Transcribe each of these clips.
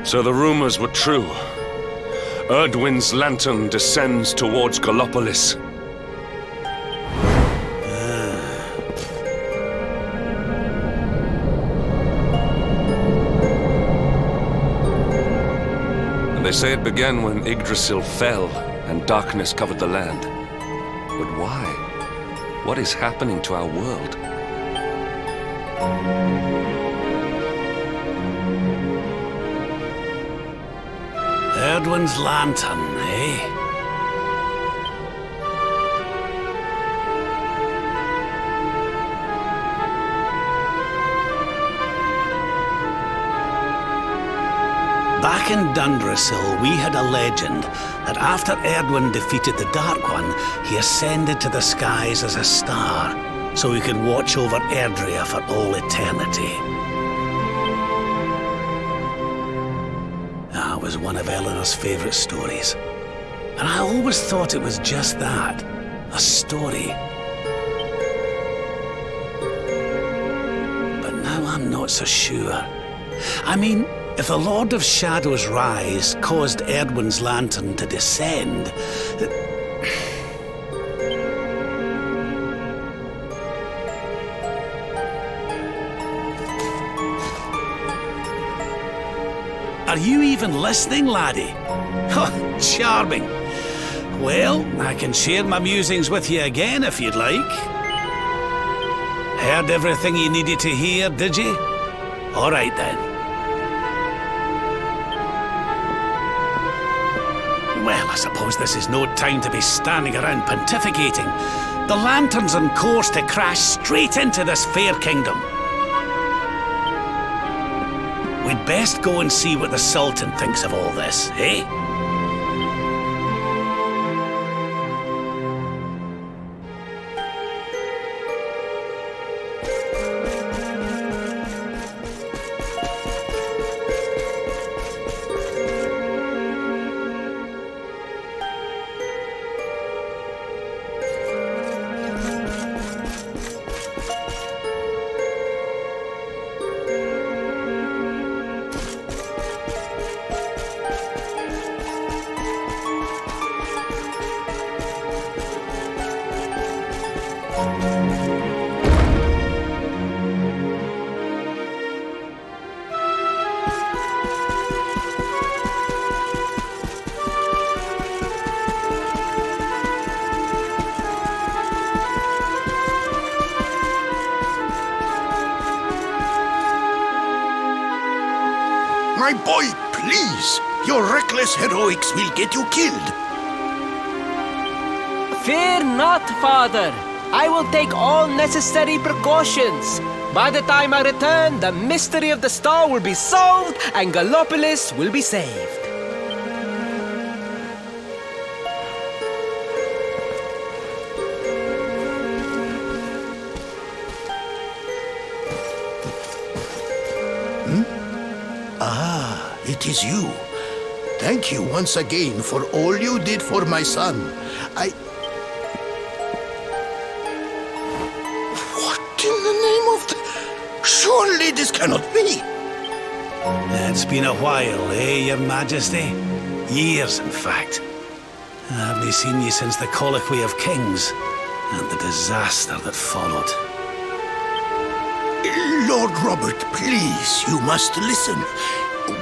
So the rumors were true. Erdwin's lantern descends towards Galopolis. They say it began when Yggdrasil fell and darkness covered the land. But why? What is happening to our world? Erdwin's lantern, eh? Back in Dundrasil, we had a legend that after Erdwin defeated the Dark One, he ascended to the skies as a star, so he could watch over Erdrea for all eternity. That was one of Eleanor's favorite stories. And I always thought it was just that, a story. But now I'm not so sure. I mean, if the Lord of Shadow's rise caused Erdwin's lantern to descend, Are you even listening, laddie? Oh, charming. Well, I can share my musings with you again if you'd like. Heard everything you needed to hear, did you? All right then. Well, I suppose this is no time to be standing around pontificating. The lantern's on course to crash straight into this fair kingdom. We'd best go and see what the Sultan thinks of all this, eh? My boy, please! Your reckless heroics will get you killed. Fear not, father. I will take all necessary precautions. By the time I return, the mystery of the star will be solved and Galopolis will be saved. It is you. Thank you once again for all you did for my son. What in the name of the... Surely this cannot be. It's been a while, eh, Your Majesty? Years, in fact. I haven't seen you since the Colloquy of Kings and the disaster that followed. Lord Robert, please, you must listen.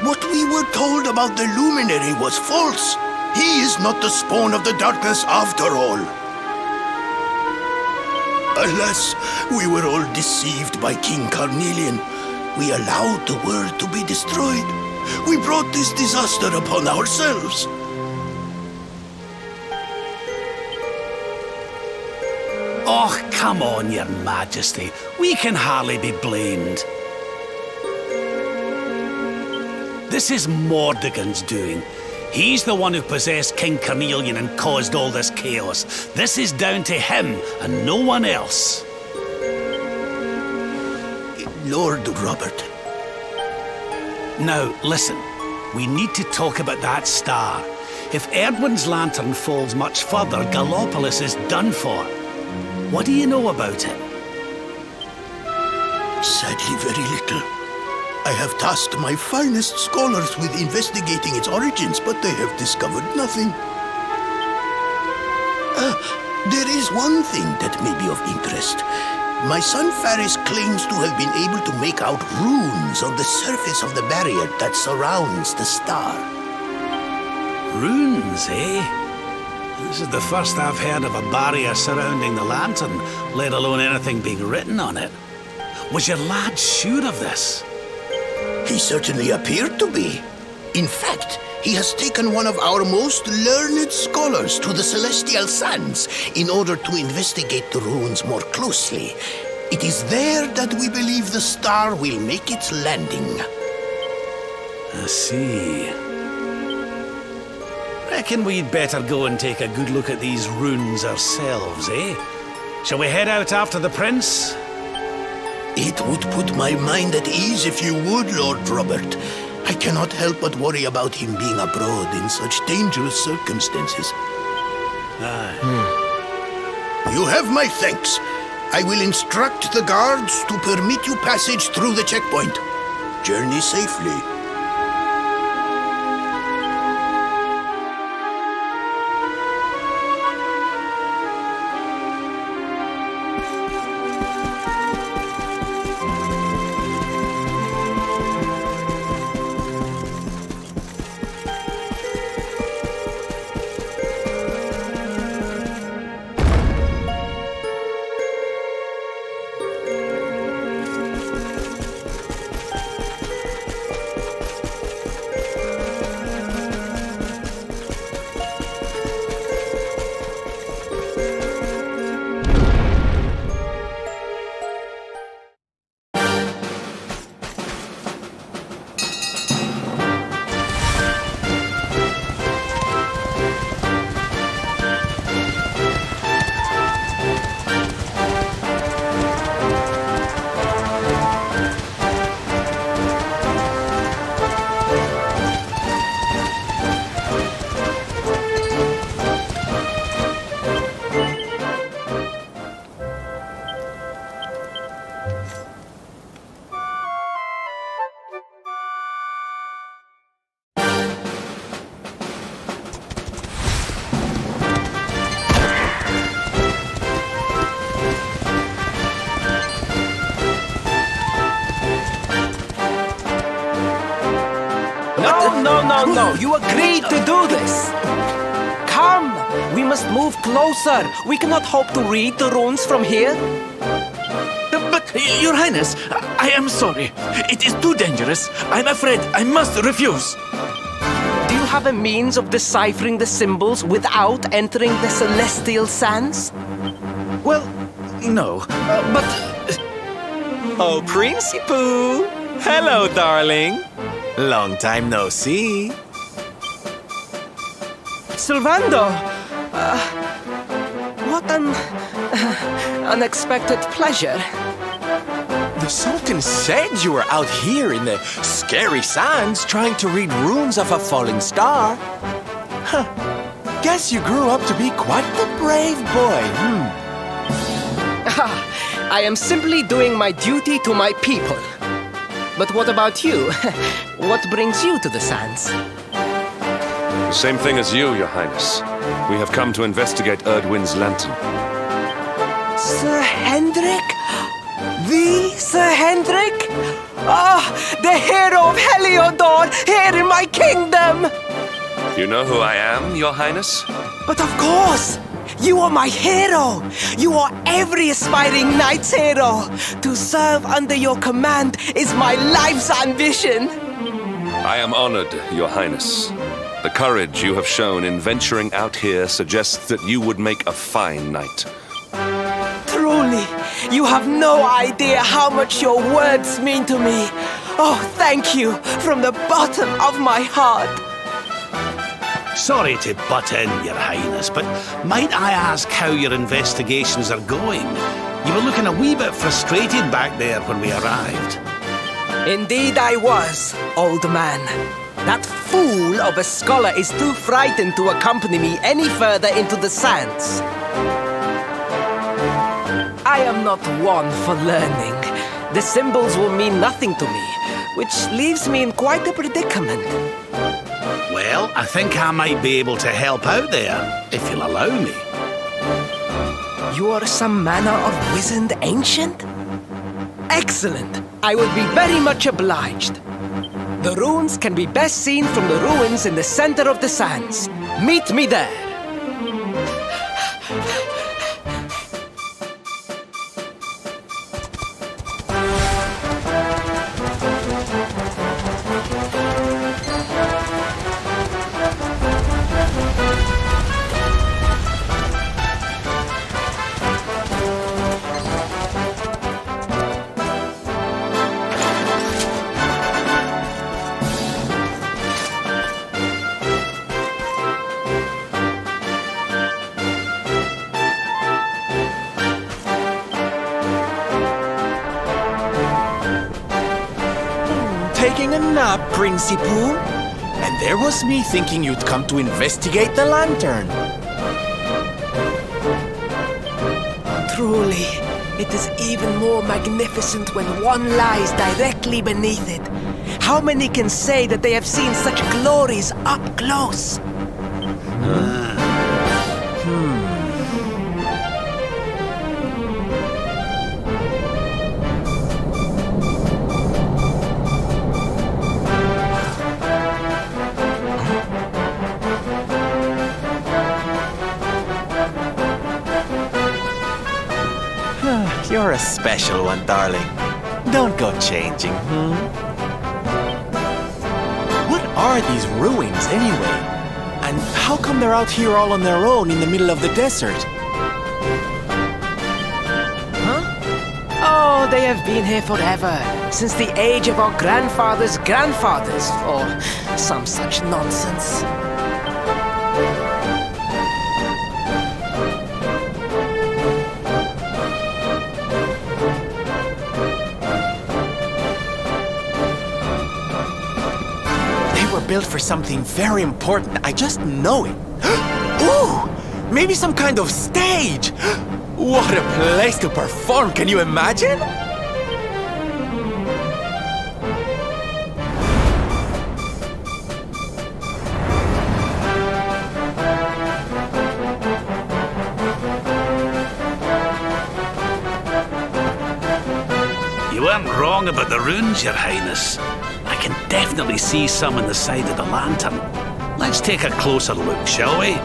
What we were told about the luminary was false. He is not the spawn of the darkness after all. Alas, we were all deceived by King Carnelian. We allowed the world to be destroyed. We brought this disaster upon ourselves. Oh, come on, Your Majesty. We can hardly be blamed. This is Mordegon's doing. He's the one who possessed King Carnelian and caused all this chaos. This is down to him and no one else. Lord Robert. Now, listen. We need to talk about that star. If Erdwin's lantern falls much further, Gallopolis is done for. What do you know about it? Sadly, very little. I have tasked my finest scholars with investigating its origins, but they have discovered nothing. There is one thing that may be of interest. My son Faris claims to have been able to make out runes on the surface of the barrier that surrounds the star. Runes, eh? This is the first I've heard of a barrier surrounding the lantern, let alone anything being written on it. Was your lad sure of this? He certainly appeared to be. In fact, he has taken one of our most learned scholars to the Celestial Sands in order to investigate the runes more closely. It is there that we believe the star will make its landing. I see. Reckon we'd better go and take a good look at these runes ourselves, eh? Shall we head out after the prince? It would put my mind at ease if you would, Lord Robert. I cannot help but worry about him being abroad in such dangerous circumstances. You have my thanks. I will instruct the guards to permit you passage through the checkpoint. Journey safely. no. You agreed to do this. Come, we must move closer. We cannot hope to read the runes from here. But, Your Highness, I am sorry. It is too dangerous. I'm afraid I must refuse. Do you have a means of deciphering the symbols without entering the celestial sands? Well, no. But... Oh, Princey Pooh! Hello, darling. Long time no see. Sylvando! What an unexpected pleasure. The Sultan said you were out here in the scary sands trying to read runes of a falling star. Huh. Guess you grew up to be quite the brave boy, I am simply doing my duty to my people. But what about you? What brings you to the sands? The same thing as you, Your Highness. We have come to investigate Erdwin's lantern. Sir Hendrik? The Sir Hendrik? Ah, the hero of Heliodor, here in my kingdom! You know who I am, Your Highness? But of course! You are my hero! You are every aspiring knight's hero! To serve under your command is my life's ambition! I am honored, Your Highness. The courage you have shown in venturing out here suggests that you would make a fine knight. Truly, you have no idea how much your words mean to me. Oh, thank you from the bottom of my heart. Sorry to butt in, Your Highness, but might I ask how your investigations are going? You were looking a wee bit frustrated back there when we arrived. Indeed I was, old man. That fool of a scholar is too frightened to accompany me any further into the sands. I am not one for learning. The symbols will mean nothing to me, which leaves me in quite a predicament. Well, I think I might be able to help out there, if you'll allow me. You are some manner of wizened ancient? Excellent! I would be very much obliged. The runes can be best seen from the ruins in the center of the sands. Meet me there! taking a nap, Princey Pooh. And there was me thinking you'd come to investigate the lantern. Truly, it is even more magnificent when one lies directly beneath it. How many can say that they have seen such glories up close? You're a special one, darling. Don't go changing, What are these ruins, anyway? And how come they're out here all on their own in the middle of the desert? Oh, they have been here forever, since the age of our grandfathers' grandfathers, or some such nonsense. Built for something very important. I just know it. Ooh! Maybe some kind of stage! What a place to perform, can you imagine? You weren't wrong about the runes, Your Highness. I can definitely see some on the side of the lantern. Let's take a closer look, shall we?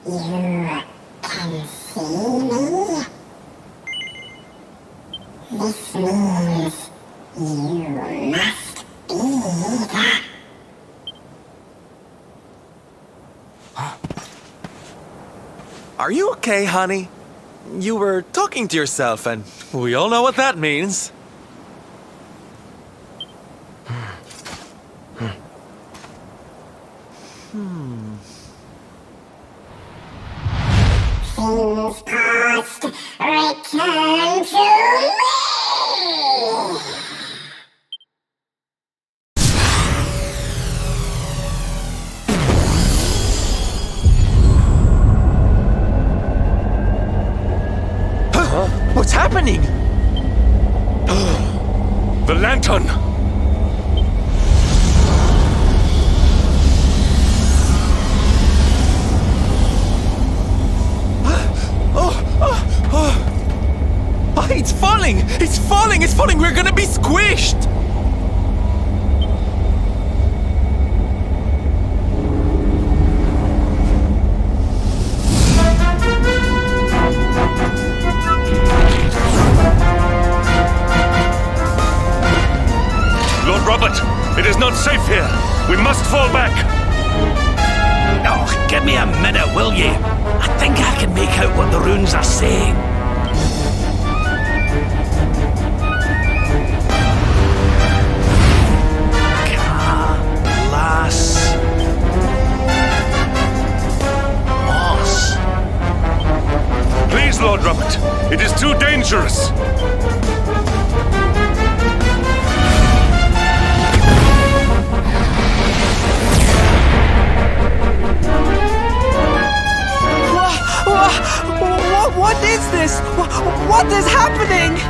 You can see me? This means you must be the... Are you okay, honey? You were talking to yourself, and we all know what that means. Things past, return to me! What's happening? The lantern! Oh, it's falling! It's falling! It's falling! We're gonna be squished! Lord Robert, it is not safe here. We must fall back. Oh, give me a minute, will you? I think I can make out what the runes are saying. Please, Lord Robert, it is too dangerous. What is this? What is happening?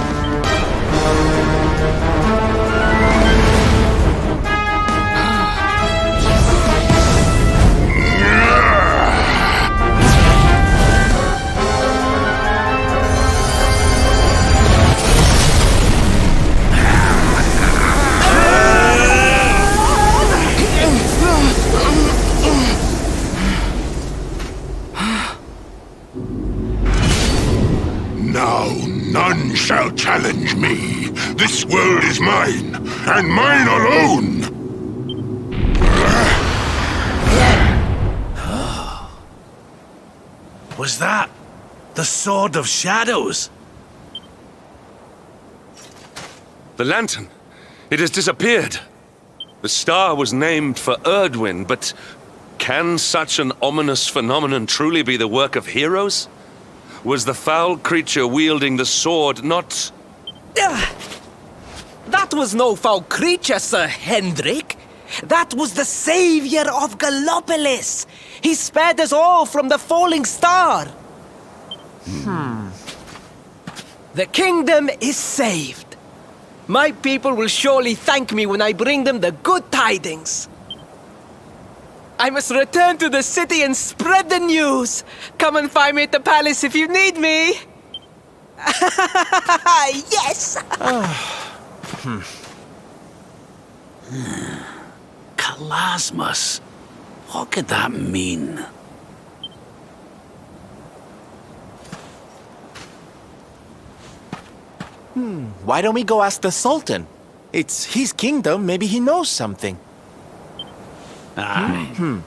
Now none shall challenge me. This world is mine, and mine alone. Was that the Sword of Shadows? The lantern. It has disappeared. The star was named for Erdwin, but can such an ominous phenomenon truly be the work of heroes? Was the foul creature wielding the sword not... That was no foul creature, Sir Hendrik. That was the savior of Galopolis. He spared us all from the falling star. The kingdom is saved. My people will surely thank me when I bring them the good tidings. I must return to the city and spread the news. Come and find me at the palace if you need me. Yes! Kalasmus. What could that mean? Why don't we go ask the Sultan? It's his kingdom, maybe he knows something. Aye.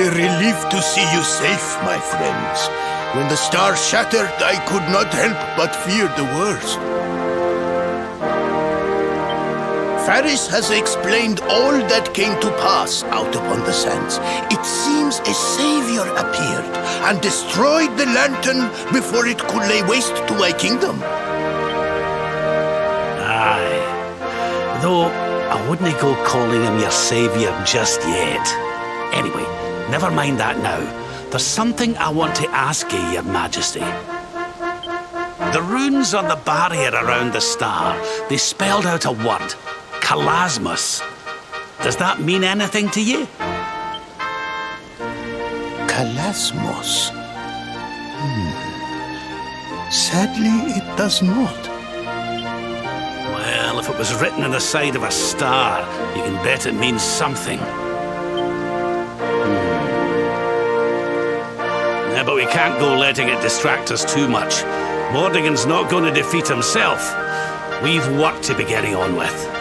a relief to see you safe, my friends. When the star shattered, I could not help but fear the worst. Faris has explained all that came to pass out upon the sands. It seems a savior appeared and destroyed the lantern before it could lay waste to my kingdom. Aye. Though, I wouldn't go calling him your savior just yet. Anyway, never mind that now. There's something I want to ask you, your majesty. The runes on the barrier around the star, they spelled out a word. Kalasmus. Does that mean anything to you? Kalasmos. Sadly, it does not. Well, if it was written on the side of a star, you can bet it means something. Yeah, but we can't go letting it distract us too much. Mordigan's not going to defeat himself. We've work to be getting on with.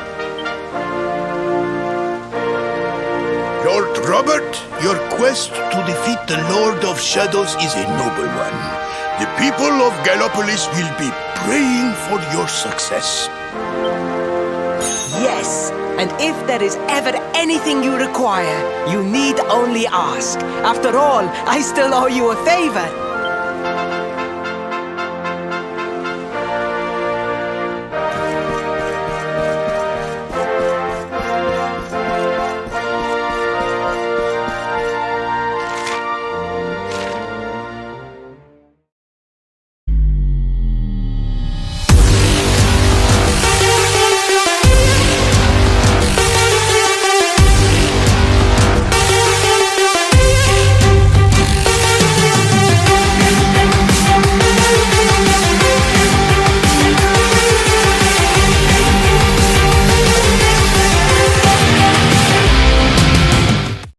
Lord Robert, your quest to defeat the Lord of Shadows is a noble one. The people of Galopolis will be praying for your success. Yes, and if there is ever anything you require, you need only ask. After all, I still owe you a favor.